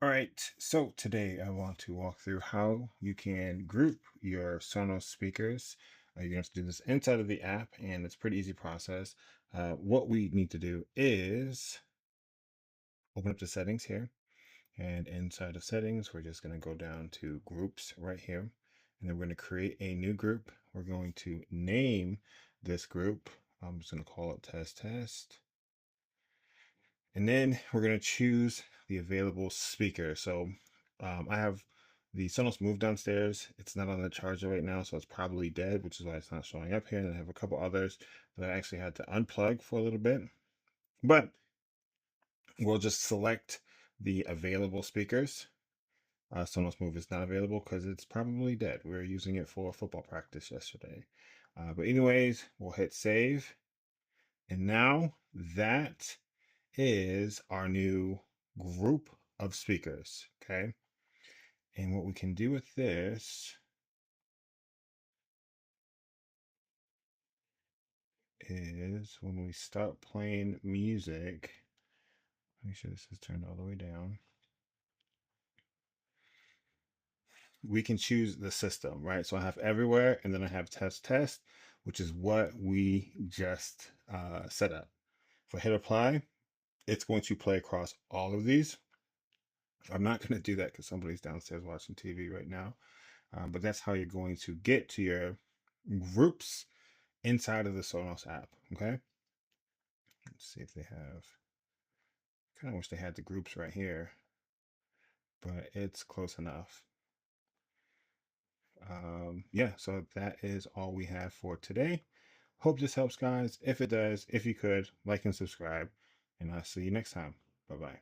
All right, so today I want to walk through how you can group your Sonos speakers. You're going to have to do this inside of the app, and it's a pretty easy process. What we need to do is open up the settings here, and inside of settings, we're just going to go down to groups right here, and then we're going to create a new group. We're going to name this group. I'm just going to call it test test. And then we're going to choose the available speaker. So I have the Sonos Move downstairs. It's not on the charger right now, so it's probably dead, which is why it's not showing up here. And I have a couple others that I actually had to unplug for a little bit. But we'll just select the available speakers. Sonos Move is not available because it's probably dead. We were using it for football practice yesterday. But anyways, we'll hit save. And now that is our new group of speakers. Okay. And what we can do with this is when we start playing music, make sure this is turned all the way down. We can choose the system, right? So I have everywhere, and then I have test test, which is what we just set up. If I hit apply, it's going to play across all of these. I'm not going to do that because somebody's downstairs watching TV right now. But that's how you're going to get to your groups inside of the Sonos app. Okay. Let's see if they have. Kind of wish they had the groups right here, but it's close enough. Yeah, so that is all we have for today. Hope this helps, guys. If it does, if you could, like and subscribe, and I'll see you next time. Bye bye.